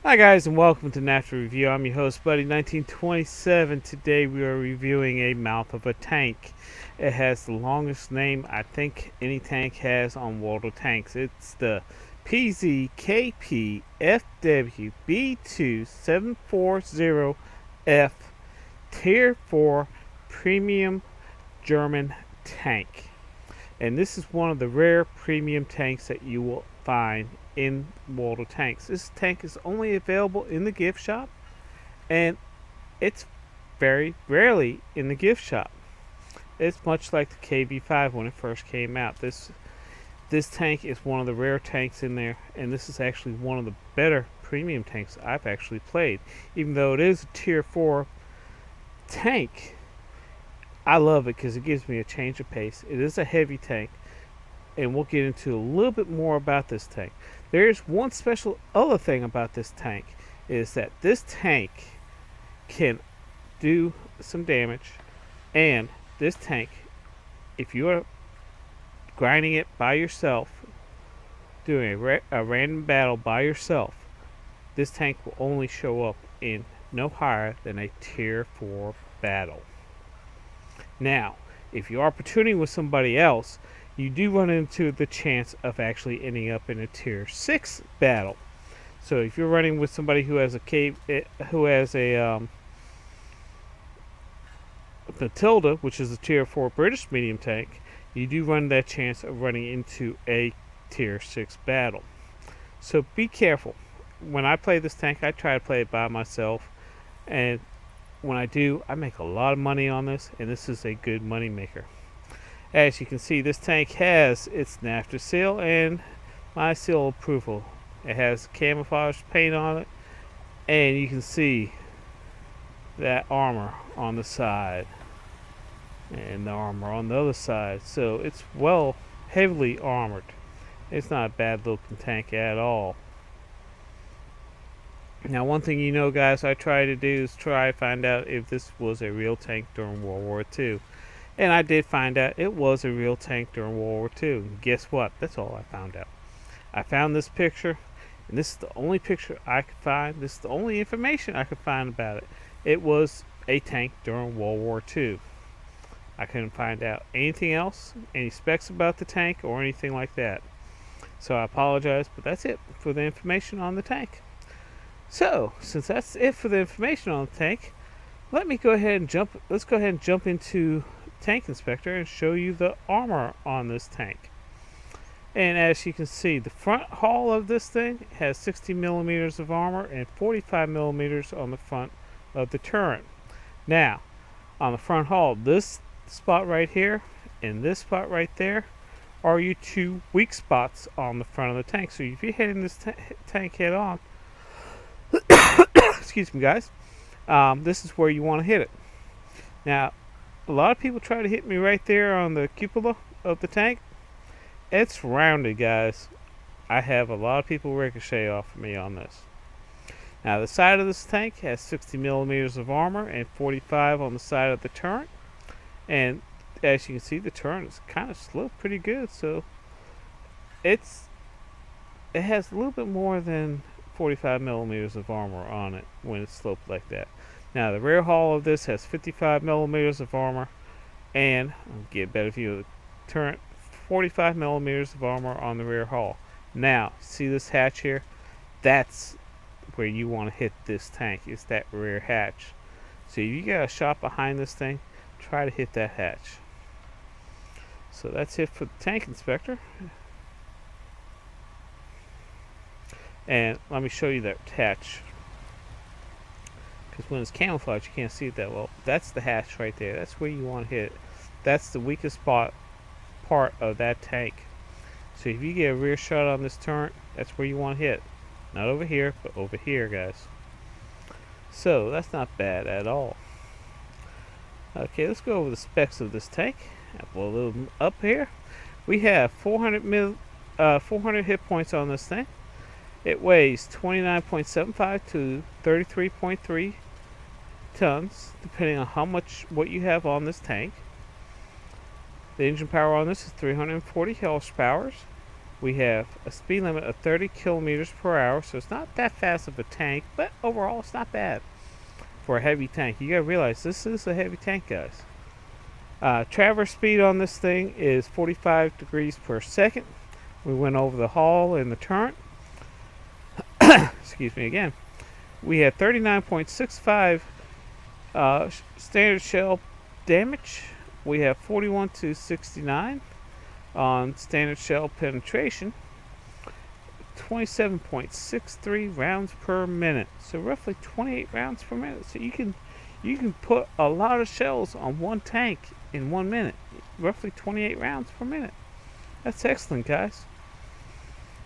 Hi guys and welcome to NAFTA Review. I'm your host Buddy1927. Today we are reviewing a mouth of a tank. It has the longest name I think any tank has on World of Tanks. It's the Pz.Kpfw B2740F Tier 4 Premium German tank. And this is one of the rare premium tanks that you will find in World of Tanks. This tank is only available in the gift shop, and it's very rarely in the gift shop. It's much like the KV5 when it first came out. This tank is one of the rare tanks in there, and this is actually one of the better premium tanks I've actually played. Even though it is a tier 4 tank, I love it because it gives me a change of pace. It is a heavy tank, and we'll get into a little bit more about this tank. There's one special other thing about this tank, is that this tank can do some damage, and this tank, if you're grinding it by yourself, doing a random battle by yourself, this tank will only show up in no higher than a tier 4 battle. Now, if you are opportuning with somebody else, you do run into the chance of actually ending up in a tier 6 battle. So if you're running with somebody who has a Matilda, which is a tier 4 British medium tank, you do run that chance of running into a tier 6 battle. So be careful. When I play this tank, I try to play it by myself, and when I do, I make a lot of money on this, and this is a good money maker. As you can see, this tank has its NAFTA seal and my seal of approval. It has camouflage paint on it, and you can see that armor on the side and the armor on the other side. So it's well heavily armored. It's not a bad looking tank at all. Now, one thing you know, guys, I try to do is try to find out if this was a real tank during World War II. And I did find out it was a real tank during World War II. And guess what? That's all I found out. I found this picture, and this is the only picture I could find. This is the only information I could find about it. It was a tank during World War II. I couldn't find out anything else, any specs about the tank, or anything like that. So I apologize, but that's it for the information on the tank. So, since that's it for the information on the tank, let's go ahead and jump into Tank Inspector and show you the armor on this tank. And as you can see, the front hull of this thing has 60 millimeters of armor and 45 millimeters on the front of the turret. Now, on the front hull, this spot right here and this spot right there are your two weak spots on the front of the tank. So if you're hitting this tank head on, excuse me, guys, this is where you want to hit it. Now, a lot of people try to hit me right there on the cupola of the tank. It's rounded, guys. I have a lot of people ricochet off of me on this. Now, the side of this tank has 60 millimeters of armor and 45 on the side of the turret. And as you can see, the turret is kind of sloped pretty good. So it has a little bit more than 45 millimeters of armor on it when it's sloped like that. Now, the rear hull of this has 55 millimeters of armor, and I'll get a better view of the turret, 45 millimeters of armor on the rear hull. Now, see this hatch here? That's where you want to hit this tank, is that rear hatch. So if you got a shot behind this thing, try to hit that hatch. So that's it for the Tank Inspector. And let me show you that hatch, because when it's camouflaged you can't see it that well. That's the hatch right there. That's where you want to hit it. That's the weakest part of that tank. So if you get a rear shot on this turret, that's where you want to hit. Not over here, but over here, guys. So that's not bad at all. Okay, let's go over the specs of this tank. A little up here, we have 400 hit points on this thing. It weighs 29.75 to 33.3 tons, depending on what you have on this tank. The engine power on this is 340 horsepower. We have a speed limit of 30 kilometers per hour, so it's not that fast of a tank, but overall it's not bad for a heavy tank. You gotta realize this is a heavy tank, guys. Traverse speed on this thing is 45 degrees per second. We went over the hull and the turret. Excuse me again. We had 39.65 standard shell damage. We have 41 to 69 on standard shell penetration. 27.63 rounds per minute. So roughly 28 rounds per minute. So you can put a lot of shells on one tank in 1 minute. Roughly 28 rounds per minute. That's excellent, guys.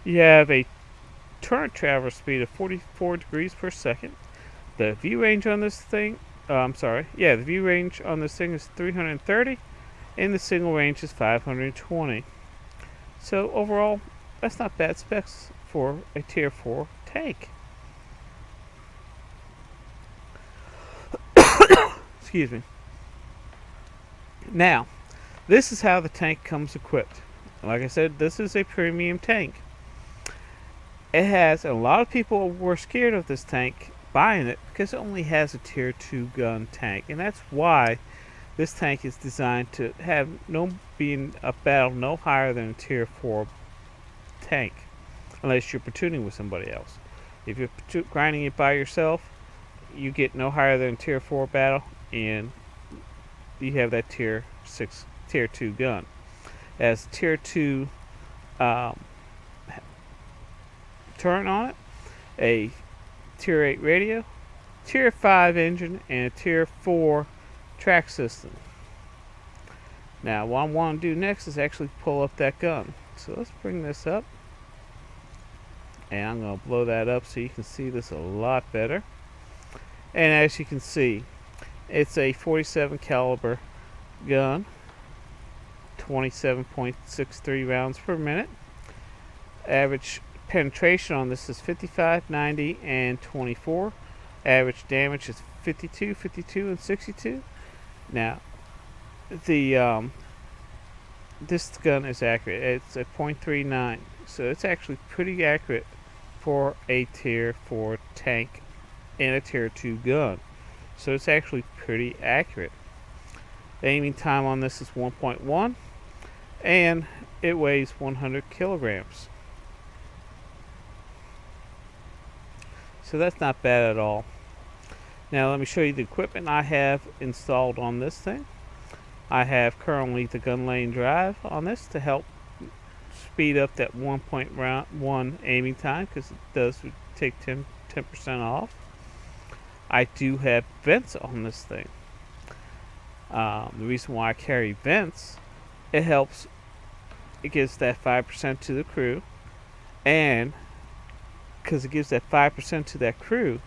You have a turret traverse speed of 44 degrees per second. The view range on this thing, the view range on this thing is 330, and the single range is 520. So overall, that's not bad specs for a Tier 4 tank. Excuse me. Now, this is how the tank comes equipped. Like I said, this is a premium tank. It has, a lot of people were scared of this tank buying it because it only has a Tier 2 gun tank, and that's why this tank is designed to have being a battle no higher than a Tier 4 tank, unless you're platooning with somebody else. If you're grinding it by yourself, you get no higher than a Tier 4 battle, and you have that Tier 2 gun. As Tier 2 turret on it, a Tier 8 radio, Tier 5 engine, and a Tier 4 track system. Now, what I want to do next is actually pull up that gun. So let's bring this up, and I'm going to blow that up so you can see this a lot better. And as you can see, it's a 47 caliber gun, 27.63 rounds per minute. Average penetration on this is 55, 90, and 24. Average damage is 52, 52, and 62. Now, the this gun is accurate. It's a .39, so it's actually pretty accurate for a Tier 4 tank and a Tier 2 gun. So it's actually pretty accurate. The aiming time on this is 1.1, and it weighs 100 kilograms. So that's not bad at all. Now let me show you the equipment I have installed on this thing. I have currently the gun lane drive on this to help speed up that 1.1 aiming time, because it does take 10% off. I do have vents on this thing. The reason why I carry vents, it gives that 5% to the crew, and because it gives that 5% to that crew,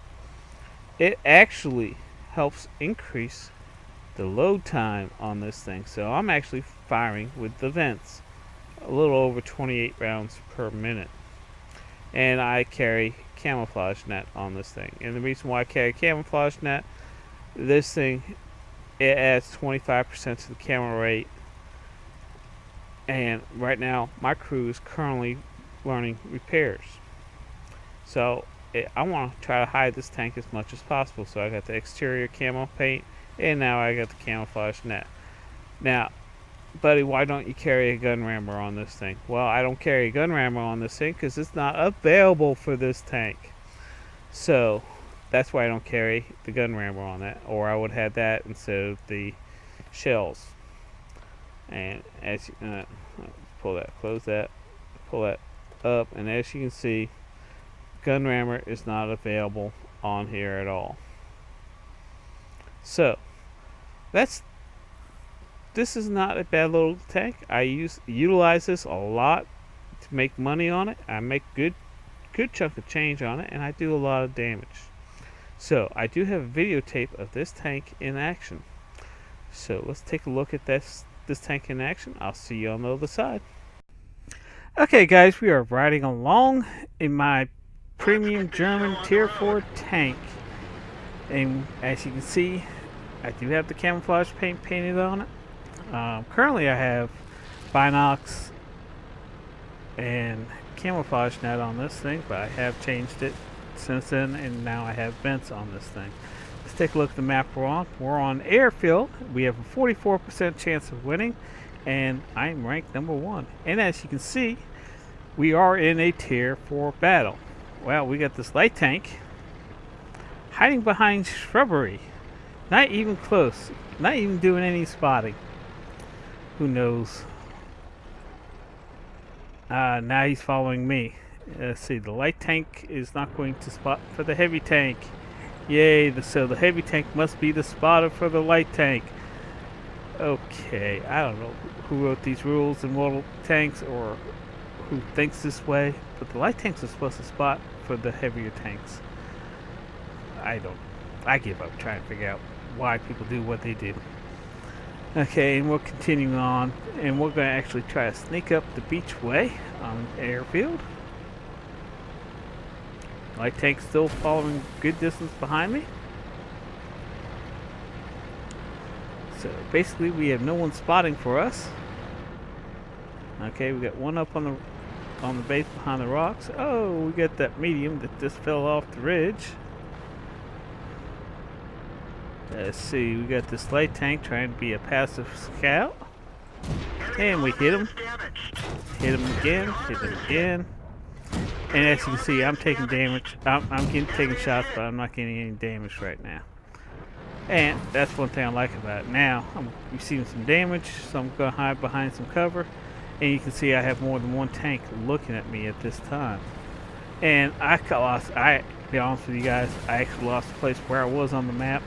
it actually helps increase the load time on this thing. So I'm actually firing with the vents a little over 28 rounds per minute. And I carry camouflage net on this thing. And the reason why I carry camouflage net, this thing, it adds 25% to the camera rate. And right now, my crew is currently learning repairs. So I want to try to hide this tank as much as possible. So I got the exterior camo paint, and now I got the camouflage net. Now, buddy, why don't you carry a gun rammer on this thing? Well, I don't carry a gun rammer on this thing because it's not available for this tank. So that's why I don't carry the gun rammer on that, or I would have that instead of the shells. And as you pull that, close that, pull that up, and as you can see, gun rammer is not available on here at all. So this is not a bad little tank. I utilize this a lot to make money on it. I make good chunk of change on it, and I do a lot of damage. So I do have a videotape of this tank in action. So let's take a look at this tank in action. I'll see you on the other side. Okay, guys, we are riding along in my premium German Tier 4 tank, and as you can see, I do have the camouflage paint painted on it. Currently I have Binox and camouflage net on this thing, but I have changed it since then, and now I have vents on this thing. Let's take a look at the map we're on. We're on airfield. We have a 44% chance of winning, and I'm ranked number 1. And as you can see, we are in a tier 4 battle. Well, we got this light tank hiding behind shrubbery. Not even close. Not even doing any spotting. Who knows? Now he's following me. Let's see, the light tank is not going to spot for the heavy tank. Yay, so the heavy tank must be the spotter for the light tank. Okay, I don't know who wrote these rules in World Tanks or who thinks this way, but the light tanks are supposed to spot for the heavier tanks. I give up trying to figure out why people do what they do. Okay, and we're continuing on, and we're going to actually try to sneak up the beachway on the airfield. Light tank still following good distance behind me. So basically we have no one spotting for us. Okay, we got one up on the base behind the rocks. Oh, we got that medium that just fell off the ridge. Let's see, we got this light tank trying to be a passive scout. And we hit him. Hit him again. Hit him again. And as you can see, I'm taking damage. I'm taking shots, but I'm not getting any damage right now. And that's one thing I like about it. Now, I'm receiving some damage, so I'm going to hide behind some cover. And you can see I have more than one tank looking at me at this time. And to be honest with you guys, I actually lost the place where I was on the map.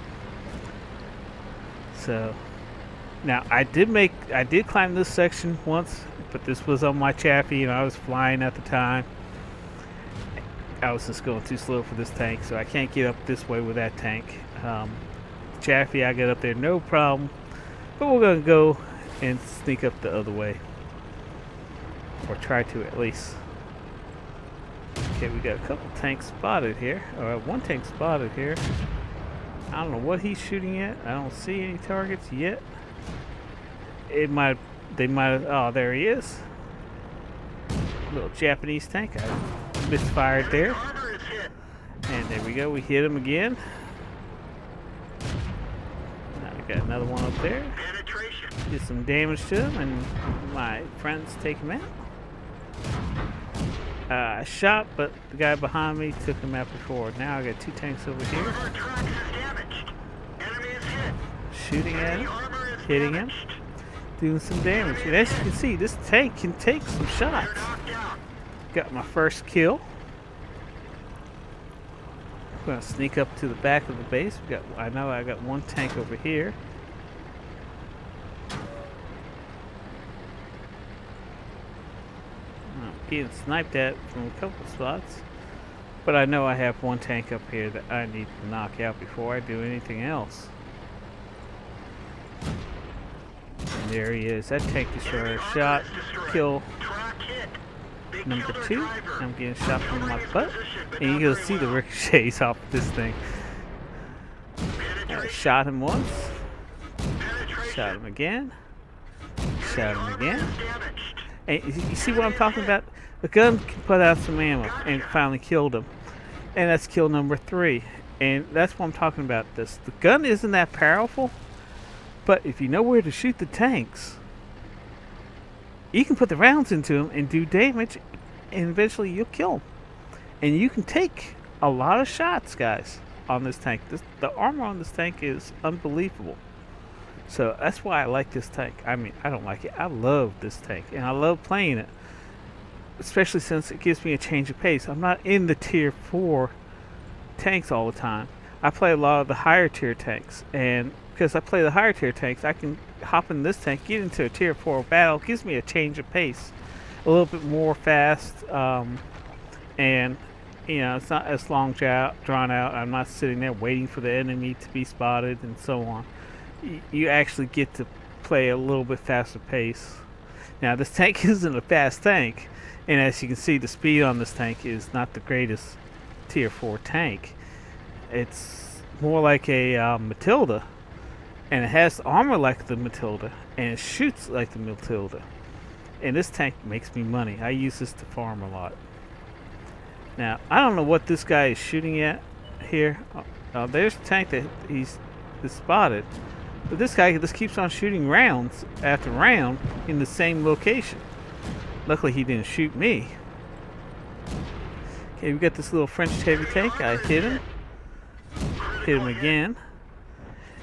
So, now I did climb this section once, but this was on my Chaffee and I was flying at the time. I was just going too slow for this tank, so I can't get up this way with that tank. Chaffee, I get up there no problem, but we're going to go and sneak up the other way. Or try to at least. Okay, we got a couple tanks spotted here, or one tank spotted here. I don't know what he's shooting at. I don't see any targets yet. They might have, oh, there he is. Little Japanese tank. I misfired there. And there we go, we hit him again. Now we got another one up there. Did some damage to him, and my friends take him out. I shot, but the guy behind me took him out before. Now I got two tanks over here. Shooting at him, hitting him, doing some damage. And as you can see, this tank can take some shots. Got my first kill. I'm gonna sneak up to the back of the base. I know I got one tank over here. Being sniped at from a couple spots, but I know I have one tank up here that I need to knock out before I do anything else. And there he is. That tank destroyer shot, kill number 2. I'm getting shot from my butt, and you can see the ricochets off of this thing. I shot him once, shot him again, shot him again. And you see what I'm talking about? The gun can put out some ammo, and finally killed him. And that's kill number 3. And that's what I'm talking about. The gun isn't that powerful, but if you know where to shoot the tanks, you can put the rounds into them and do damage, and eventually you'll kill them. And you can take a lot of shots, guys, on this tank. The armor on this tank is unbelievable. So that's why I like this tank. I mean, I don't like it. I love this tank, and I love playing it, especially since it gives me a change of pace. I'm not in the tier 4 tanks all the time. I play a lot of the higher tier tanks, and because I play the higher tier tanks, I can hop in this tank, get into a tier 4 battle. It gives me a change of pace, a little bit more fast, and you know, it's not as drawn out. I'm not sitting there waiting for the enemy to be spotted and so on. You actually get to play a little bit faster pace. Now this tank isn't a fast tank, and as you can see, the speed on this tank is not the greatest tier 4 tank. It's more like a Matilda, and it has armor like the Matilda, and it shoots like the Matilda. And this tank makes me money. I use this to farm a lot. Now, I don't know what this guy is shooting at here. There's a tank that he's spotted. But this guy just keeps on shooting rounds after round in the same location. Luckily, he didn't shoot me. Okay, we got this little French heavy tank. I hit him. Hit him again.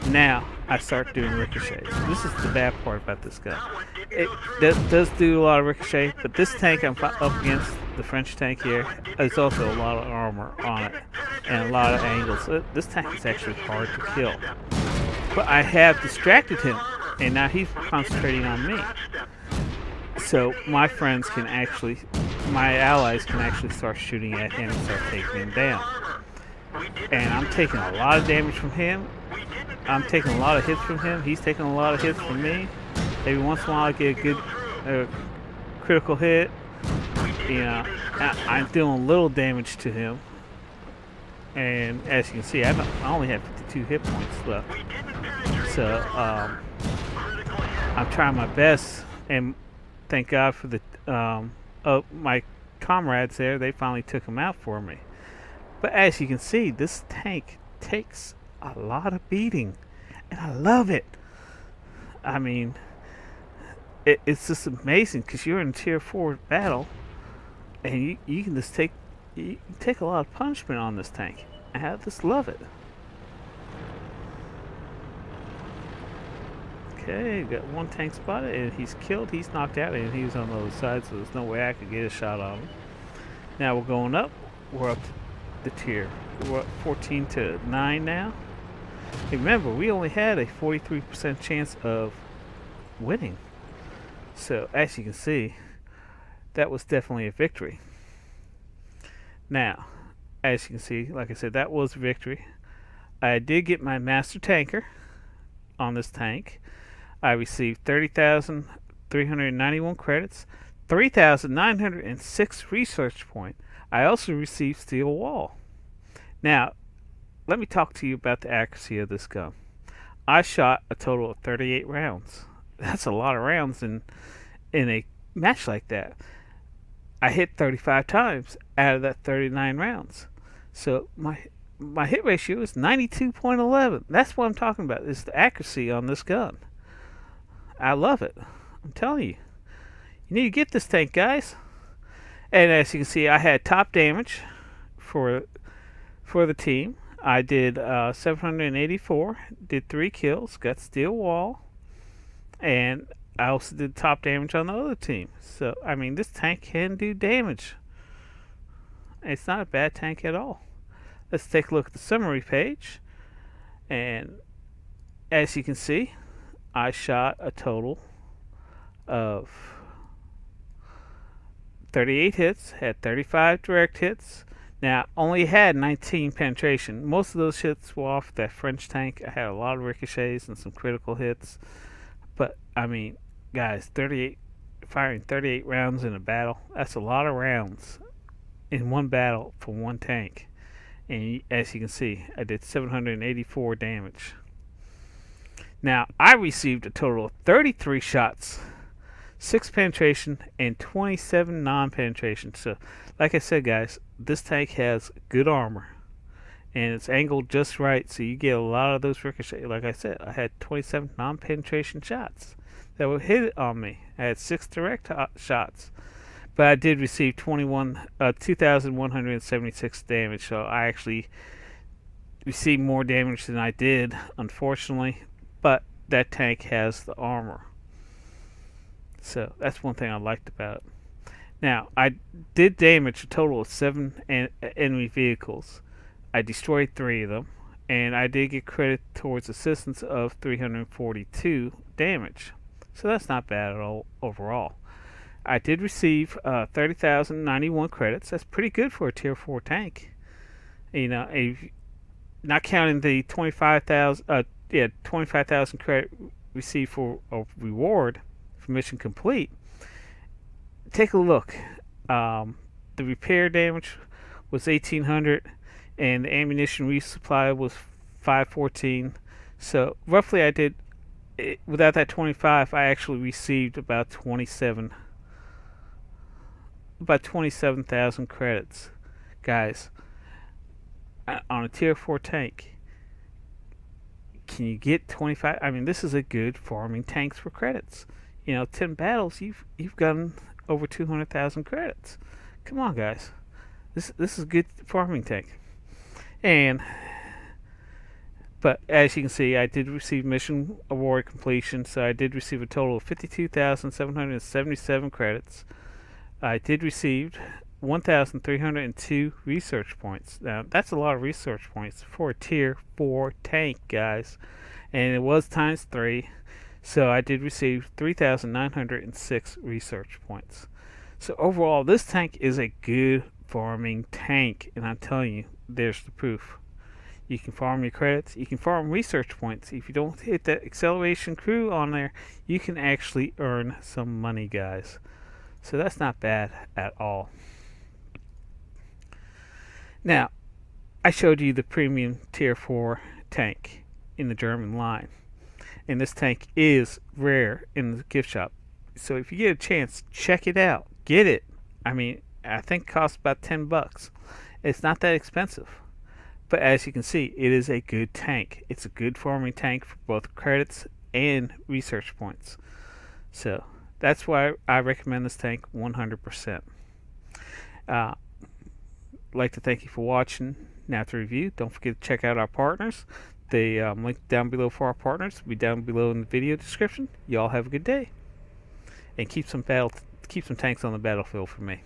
Now, I start doing ricochets. This is the bad part about this gun. It does do a lot of ricochet, but this tank I'm up against, the French tank here, there's also a lot of armor on it and a lot of angles. So this tank is actually hard to kill. But I have distracted him, and now he's concentrating on me. So my friends can actually, my allies can actually start shooting at him and start taking him down. And I'm taking a lot of damage from him. I'm taking a lot of hits from him. He's taking a lot of hits from me. Maybe once in a while I get a good critical hit. You know, I'm doing a little damage to him. And as you can see, I only have 52 hit points left. So I'm trying my best, and thank God for my comrades there. They finally took him out for me. But as you can see, this tank takes a lot of beating, and I love it. I mean, it's just amazing because you're in a tier 4 battle, and you can just take a lot of punishment on this tank. I just love it. Okay, got one tank spotted, and he's killed. He's knocked out, and he's on the other side, so there's no way I could get a shot on him. Now we're going up. We're up to the tier. We're up 14 to 9 now. Hey, remember, we only had a 43% chance of winning. So, as you can see, that was definitely a victory. Now, as you can see, like I said, that was a victory. I did get my master tanker on this tank. I received 30,391 credits, 3,906 research points. I also received steel wall. Now, let me talk to you about the accuracy of this gun. I shot a total of 38 rounds. That's a lot of rounds in a match like that. I hit 35 times out of that 39 rounds. So my hit ratio is 92.11. That's what I'm talking about, is the accuracy on this gun. I love it. I'm telling you. You need to get this tank, guys. And as you can see, I had top damage for the team. I did 784, did 3 kills, got steel wall, and I also did top damage on the other team. So, I mean, this tank can do damage. It's not a bad tank at all. Let's take a look at the summary page. And as you can see, I shot a total of 38 hits, had 35 direct hits. Now, only had 19 penetration. Most of those hits were off that French tank. I had a lot of ricochets and some critical hits. But, I mean, guys, firing 38 rounds in a battle, that's a lot of rounds in one battle for one tank. And as you can see, I did 784 damage. Now, I received a total of 33 shots, 6 penetration, and 27 non-penetration. So, like I said, guys, this tank has good armor, and it's angled just right, so you get a lot of those ricochets. Like I said, I had 27 non-penetration shots that were hit on me. I had 6 direct shots, but I did receive 2,176 damage, so I actually received more damage than I did, unfortunately, but that tank has the armor. So that's one thing I liked about it. Now, I did damage a total of 7 enemy vehicles. I destroyed 3 of them, and I did get credit towards assistance of 342 damage. So that's not bad at all overall. I did receive 30,091 credits. That's pretty good for a tier 4 tank. You know, not counting the 25,000 credit received for a reward for mission complete. Take a look. The repair damage was 1,800, and the ammunition resupply was 514. So roughly, I did without that 25. I actually received about 27 about 27,000 credits, guys, on a tier 4 tank. Can you get 25? I mean, this is a good farming tanks for credits. 10 battles, you've gotten over 200,000 credits. Come on, guys. This is a good farming tank. But as you can see, I did receive mission award completion, so I did receive a total of 52,777 credits. I did receive 1,302 research points. Now, that's a lot of research points for a tier 4 tank, guys. And it was times 3, so I did receive 3,906 research points. So overall, this tank is a good farming tank, and I'm telling you, there's the proof. You can farm your credits, you can farm research points. If you don't hit that acceleration crew on there, you can actually earn some money, guys. So that's not bad at all. Now, I showed you the premium tier 4 tank in the German line. And this tank is rare in the gift shop. So if you get a chance, check it out. Get it. I mean, I think it costs about $10. It's not that expensive. But as you can see, it is a good tank. It's a good farming tank for both credits and research points. So that's why I recommend this tank 100%. I'd like to thank you for watching NAFTA Review. Don't forget to check out our partners. The link down below for our partners will be down below in the video description. Y'all have a good day. And keep some tanks on the battlefield for me.